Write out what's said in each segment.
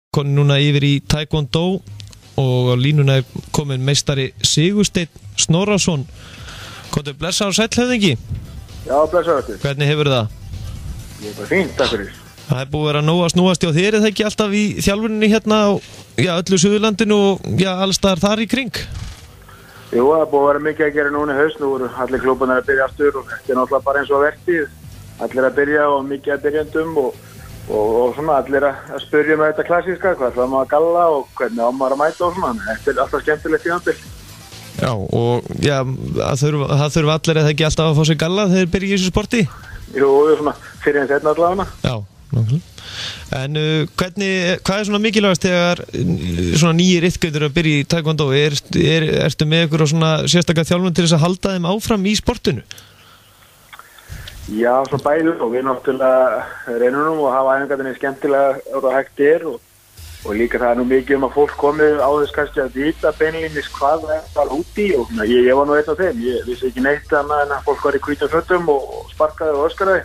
komin núna yfir í Taekwondo og á línuna komin meistari Sigursteinn Snorrason. Komdu blessaður og sæll höfðingi. Já, blessaður. Hvernig hefur það? Ég bara fínt, takk fyrir. Það búið að vera nóg að snúast hjá þér, það ekki alltaf í þjálfuninni hérna á öllu Suðurlandinu og alls staðar þar í kring? Jú, það búið að vera mikið að gera núna í haust. Nú voru allir klúbbarnir að byrja aftur og þetta náttúrulega bara eins og vertíð. Allir að byrja og mikið að byrjandum og svona allir að spyrja með þetta klassíska, hvað ætlaði maður að galla og hvernig á maður að mæta og svona. Þetta er alltaf skemmtilegt í andil. Já, og það þurfa allir eða ekki alltaf að fá sig galla þegar þeir byrja í þessu sporti? Jú, svona fyrir en setna allavega. Já, nákvæmlega. En hvað er svona mikilvægast þegar svona nýjir iðkendur að byrja í Taekwondo? Ertu með ykkur og svona sérstaklega þjálfun til þess að halda þeim áfram í sportinu? Já, svo bæði og við náttúrulega reynum og hafa æfingarnir skemmtilega og hægt og líka það er nú mikið að fólk komið á þess kannski að vita beinlínis hvað það var út í og ég var nú einn af þeim, ég vissi ekki neitt annað en að fólk var í hvítum fötum og sparkaði og öskraði.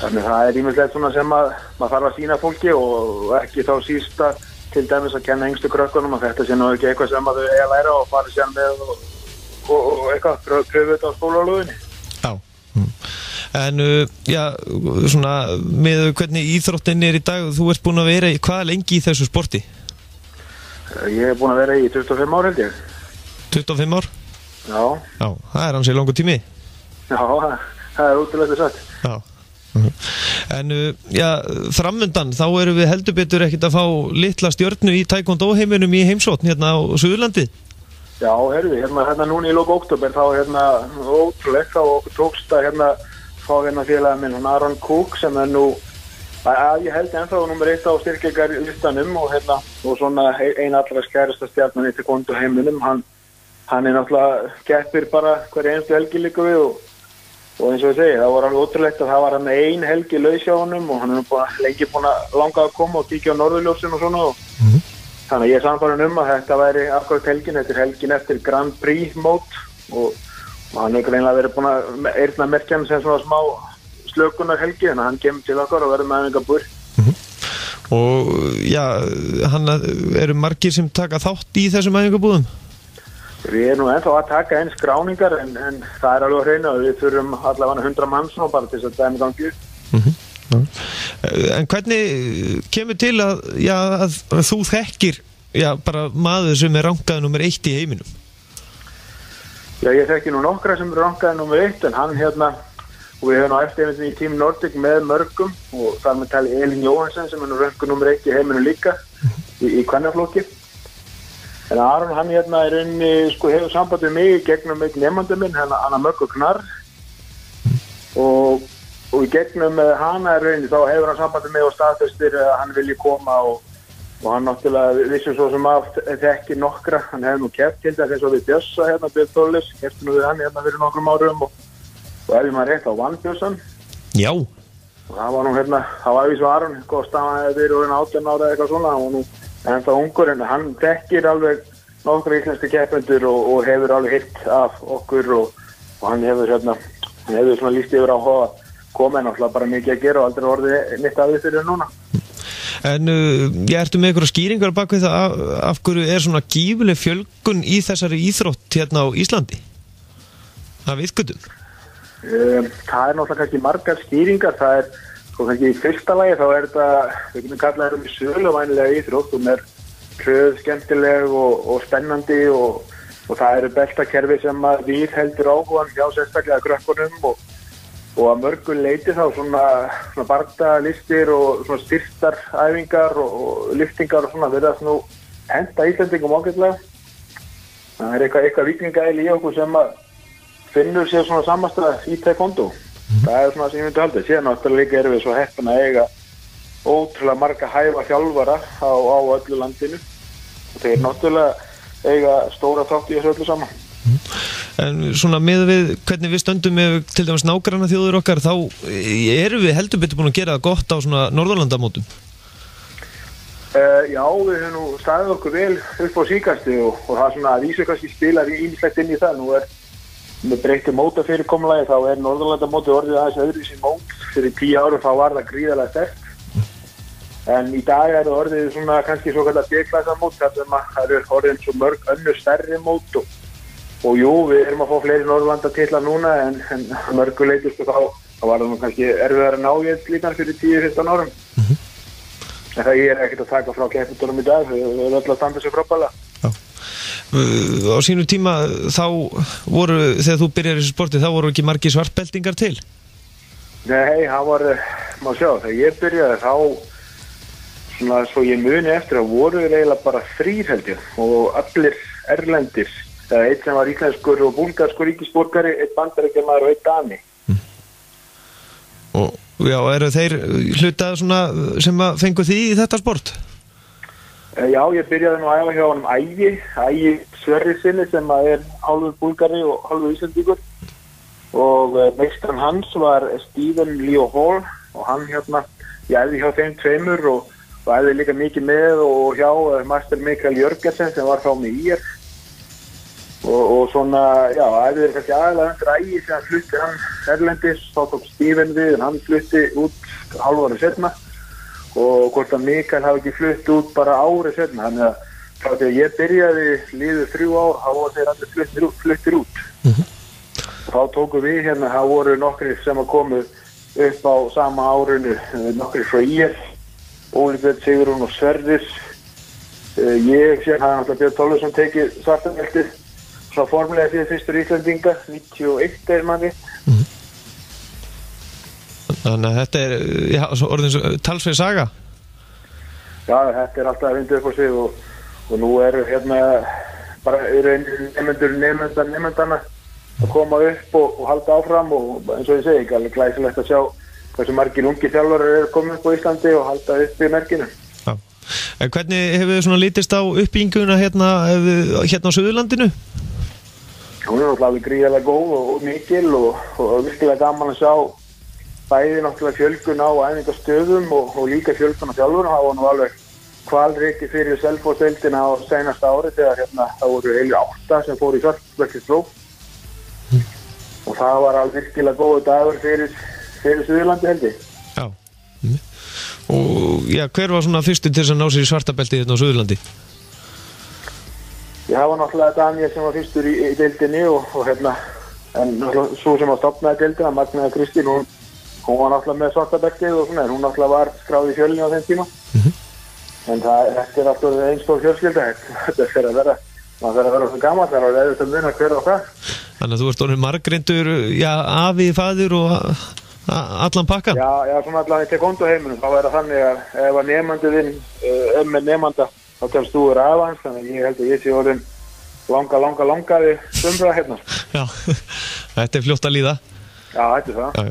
Þannig það er ýmislegt svona sem maður þarf að sýna fólki og ekki þá sísta til dæmis að kenna yngstu krökkunum að þetta sé nú ekki eitthvað sem að þau eiga að læra og fara sér með og eitthvað, pröfu þetta á skólalöginni. Já. En svona með hvernig íþróttin í dag, þú ert búin að vera hvað lengi í þessu sporti? Ég er búin að vera í 25 ár held ég. 25 ár? Já. Já, það er ansi langur tími. Já, það er útilegt að sagt. Já. En framundan þá erum við heldur betur ekkert að fá litla stjörnu í Taekwondo heiminum í heimsókn hérna á Suðurlandi. Já, hérna núna í lok október þá ótrúlegt þá okkur tókst að fá félagið minn Aron Cook sem er nú ég held ennþá nummer 1 á styrkleikar listanum og svona ein allra skærasta stjarnan í Taekwondo heiminum. Hann er náttúrulega keppir bara hverja einstu helgi líka við og eins og ég segi, það var alveg ótrúlegt að það var hann ein helgi laus hjá honum og hann er lengi búin að langa að koma og kíkja á norðurljósin og svona þannig að ég er sannfærður að þetta væri akkurat helgin, þetta er helgin eftir Grand Prix mót og hann er greinlega verið búin að eyrna merkja hann sem svona smá slökunar helgi en hann kemur til okkar og verður með æfingabúr. Og hann eru margir sem taka þátt í þessum æfingabúðum? Við erum nú ennþá að taka einn skráningar en það er alveg að hreina og við þurfum allavega 100 manns nú bara til þess að dæmi gangi upp. En hvernig kemur til að þú þekkir bara maður sem er rankaði nummer 1 í heiminum? Já, ég þekki nú nokkra sem er rankaði nummer 1 en hann og við höfum á eftirvinni í Team Nordic með mörgum og þar með tali Elín Jóhansen sem er nú rankaði nummer 1 í heiminum líka í kvennaflokki. En Aron hann í rauninni hefur samband við mig gegnum einn nemandi minn, Anna Möggu Knarr og í gegnum hana í rauninni þá hefur hann samband við mig og staðfestir að hann vilji koma og hann náttúrulega vissi svo sem að þekki nokkra, hann hefur nú keppt til þess eins og við Bjössa Björn Þorleifs, keppti nú við hann fyrir nokkrum árum og ef ég maður rétt á vann Bjössan. Já. Og það var nú það var við svo Aron, staðan við erum 18 ára eða eitthvað svona, hann var nú ennþá ungur en hann þekkir alveg nokkra íslenska keppendur og hefur alveg hitt af okkur og hann hefur svona lýst yfir áhuga að koma en náttúrulega bara mikið að gera og aldrei orðið neitt af því fyrir núna. En ertu með einhverja skýringar bak við það af hverju er svona gífuleg fjölgun í þessari íþrótt hérna á Íslandi? Af iðkutum? Það er náttúrulega kannski margar skýringar, það er kannski í fyrsta lagi þá er þetta, við getum kallað þetta söluvænlega íþrótt og er hröð, skemmtileg og spennandi og það eru beltakerfi sem að við heldur áhugan hjá sérstaklega krökkunum og að mörgu leiti þá svona bardagalistir og svona styrktaræfingar og lyftingar og svona verðast nú henta Íslendingum ágætlega. Það er eitthvað vikingaæli í okkur sem að finnur sér svona samastað í Taekwondo. Það er svona sem ég myndi haldið. Síðan náttúrulega erum við svo heppin að eiga ótrúlega marga hæfa þjálfara á öllu landinu og þeir náttúrulega eiga stóra þátt í þessu öllu saman. En svona með við hvernig við stöndum með til dæmis nágranna þjóður okkar þá erum við heldur betur búin að gera það gott á svona Norðurlandamótum? Já, við höfum nú staðið okkur vel upp á síkasti og það svona að vísu kannski spilar ýmislegt inn í það. Nú með breyttu mótafyrirkomulagi þá Norðurlandamótið orðið aðeins öðruvísi mót. Fyrir 10 árum þá var það gríðarlega sterkt En í dag það orðið svona kannski svo kallar B-klassa mót, þar sem það eru orðin svo mörg önnur stærri mót og jú, við erum að fá fleiri Norðurlandatitla núna en mörguleitist og þá var það nú kannski erfiðar að ná í líkan fyrir 10-15 árum. En það er ekkert að taka frá keppendunum í dag, við erum öll að standa sér frábærlega. Já. Á sínu tíma þá voru, þegar þú byrjar í þessu sporti, þá voru ekki margir svartbeltingar til? Nei, það var, má sjá, þegar ég byrjaði þá, svona svo ég muni eftir að voru eiginlega bara 3 held ég og allir erlendir. Það er eitt sem var íslenskur og búlgarskur ríkisborgari, eitt bandaríkjamaður og eitt dani. Og já, eru þeir hlutað svona sem að fengu því í þetta sport? Já, ég byrjaði nú að æfa hjá honum Ægi Sverrissyni sem er hálfur búlgari og hálfur íslendingur og meistran hans var Stephen Leo Hall og hann ég æfði hjá þeim tveimur og æfði líka mikið með og hjá Master Mikael Jörgensen sem var þá með IR og svona, já, æfði þeir kannski aðeins undir Ægi sem hann flutti hann erlendis, þá tók Stephen við en hann flutti út hálfári setna og hvort að Mikael hafi ekki flutt út bara árið setna, þannig að þá þegar ég byrjaði liður 3 ár, þá voru þeir allir fluttir út. Og þá tókum við það voru nokkrir sem að komu upp á sama árinu, nokkrir frá IR, Óli Björn Sigurún og Sverris. Ég sé hann alltaf Björn Tollusson tekið svartabeltið, svo formulega fyrir fyrstur Íslendinga, 91 er manni. Þannig að þetta er orðin talsveið saga? Já, þetta er alltaf að vinda upp á sig og nú eru bara nemendana að koma upp og halda áfram og eins og ég segi, ekki alveg glæsilegt að sjá hversu margir ungi þjálfarar eru komið upp á Íslandi og halda upp í merkinu. Já. En hvernig hefur þið svona lítist á uppbygginguna hérna á Suðurlandinu? Hún er náttúrulega gríðarlega góð og mikil og virkilega gaman að sjá bæði náttúrulega fjölgun á æfingastöðum og líka fjölgun á þjálfurum. Það var nú alveg hvalreki fyrir Selfoss-deildina á seinasta ári þegar það voru heilu 8 sem fóru í svartbeltispróf og það var alveg virkilega góð dagur fyrir Suðurlandi held ég. Já. Og já, hver var svona fyrstu til þess að ná sér í svartabelti hérna á Suðurlandi? Það var náttúrulega Daniel sem var fyrstur í deildinni og en svo sem var stofnaði deildina, Magnaða Kristín, hún var náttúrulega með svartabeltið og svona, en hún náttúrulega var skráð í fjölni á þeim tíma. En þetta er alltaf einn stór fjölskylda, þetta fer að vera, maður fer að vera svo gamall, það er að reyðast að muna hver og hvað. Þannig að þú ert orðinn margreindur, já, afi, faðir og allan pakkan? Já, svona allan í tekondóheiminum, þá er það þannig að ef að nemandi þinn með nemanda, þá kemst þú úr afa hans, þannig ég held að ég sé orðinn langaði sömbra hérna. Já, þetta er fljótt að líða. Já, þetta er það. Já.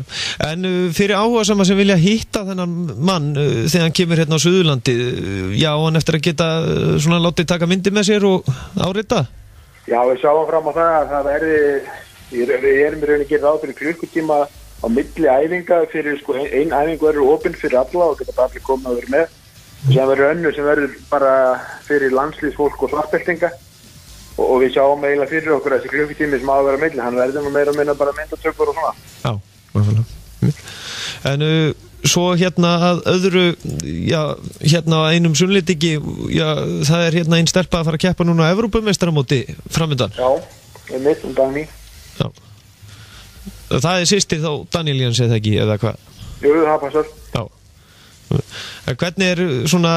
En fyrir áhugasama sem vilja hitta þennan mann þegar hann kemur hérna á Suðurlandi, já, hann eftir að geta svona látið taka myndi með sér og árita? Já, við sjáum fram á það að það við erum í rauninni að gera ráð fyrir klukkutíma á milli æfinga fyrir, ein æfingu verður opinn fyrir alla og geta bara allir komið að vera með. Sem verður önnur sem verður bara fyrir landslýsfólk og svartbeltinga. Og við sjáum eiginlega fyrir okkur þessi klukkutími sem á að vera milli, hann verður nú meira og minna bara myndatökur og svona. Já, náttúrulega. En svo hérna að öðru, já, hérna á einum sunnlendingi, já, það er hérna ein stelpa að fara að keppa núna á Evrópumeistaramóti framöndan. Já, mitt Dani. Já. Það er systir þá Daniel Jens eða ekki, eða hvað? Jú, það passar. Já. En hvernig er svona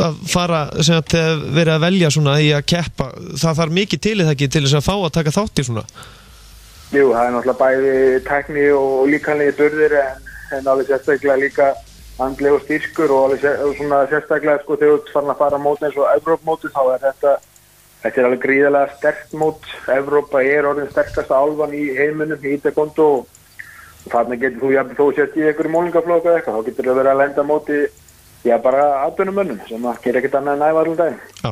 að fara sem að þegar verið að velja svona í að keppa, það þarf mikið til eða ekki til þess að fá að taka þátt í svona? Jú, það er náttúrulega bæði tækni og líkamlegi burðir en alveg sérstaklega líka andlegur styrkur og alveg svona sérstaklega þegar þú ert farin að fara mót eins og Evrópmóti þá er þetta er alveg gríðarlega sterkt mót. Evrópa er orðin sterkasta álfan í heiminum í taekwondo og þarna getur þú jafnvel þó sett í einhverju mólingaflokk eða eitthvað, þá getur það verið að lenda móti bara atvinnumönnum sem að gera ekkert annað en æfa allan daginn. Já,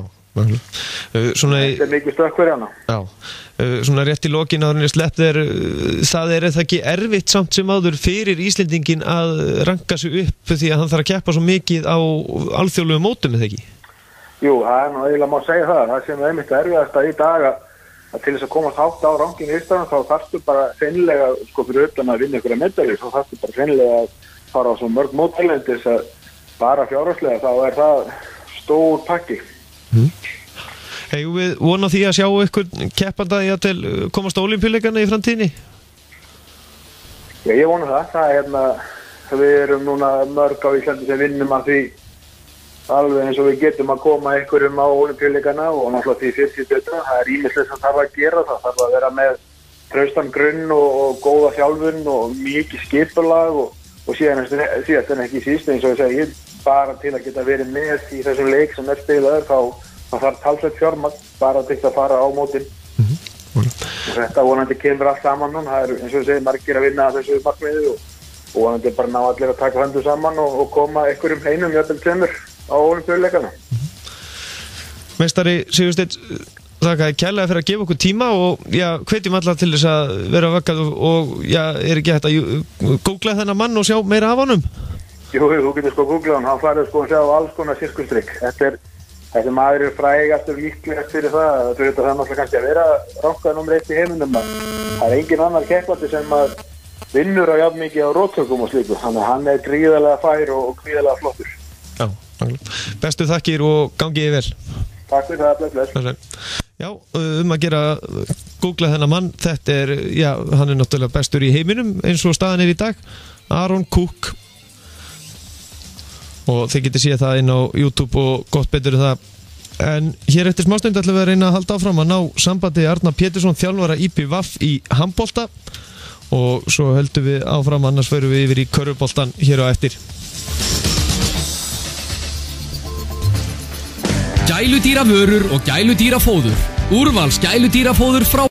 svona þetta er mikið stökk fyrir hana. Já, svona rétt í lokin áður en ég slepp þér, það er það ekki erfitt samt sem áður fyrir Íslendingin að ranka sig upp því að hann þarf að keppa svo mikið á alþjóðlegum mótum, eða ekki? Jú, það er nú eiginlega má segja það sem er einmitt erfiðasta í dag að til þess að komast hátt á rankinu í Íslandi þá þarftu bara hreinlega, fyrir utan að vinna ykkur að medalju, þá þarftu bara hreinlega að fara á svo mörg mót erlendis að bara fjárhagslega þá það stór pakki. Eigum við vona því að sjá ykkur keppanda í að til komast á Ólympíuleikana í framtíðinni? Já, ég vona það. Við erum núna mörg á Íslandi sem vinnum að því alveg eins og við getum að koma einhverjum á Ólympíuleikana og náttúrulega því fyrst betra. Það ýmislegt sem þarf að gera, það þarf að vera með traustan grunn og góða þjálfun og mikið skipulag og síðast en ekki síst eins og ég segi, bara til að geta verið með í þessum leik sem spilaður þá þarf talsveit fjármagn bara til að fara á mótin. Og þetta vonandi kemur allt saman núna. Það eins og ég segi, margir að vinna að þessu markmiði og vonandi bara ná allir að taka höndu saman og koma einhverjum einum jafnvel tveimur á Ólympíuleikana. Meistari Sigursteinn, þakka kærlega fyrir að gefa okkur tíma og hvetjum alla til þess að vera vakkað og er ekki hægt að googla þennan mann og sjá meira af honum? Jú, þú getur googla hann farið að sjá alls konar sirkustrykk. Þessi maður frægastur líklegast fyrir það. Það náttúrulega kannski að vera rankaður númer 1 í heiminum. Það engin annar keppandi sem að vinnur á jafn mikið á róttökum og slíku. Þannig að hann gríðarlega fær og gríðarlega flottur. Já, bestu þakkir og gangi vel. Takk fyrir það, bless. Já, að gera googla þennan mann. Þetta hann náttúrulega bestur í heiminum eins og staðan í dag. Aaron Cook. Og þið getið séð það inn á YouTube og gott betur það. En hér eftir smástund ætlum við að reyna að halda áfram að ná sambandi Arnar Pétursson, þjálfara IPVAF í handbolta og svo höldum við áfram, annars förum við yfir í körfuboltan hér á eftir. Gæludýravörur og gæludýrafóður. Úrvals gæludýrafóður frá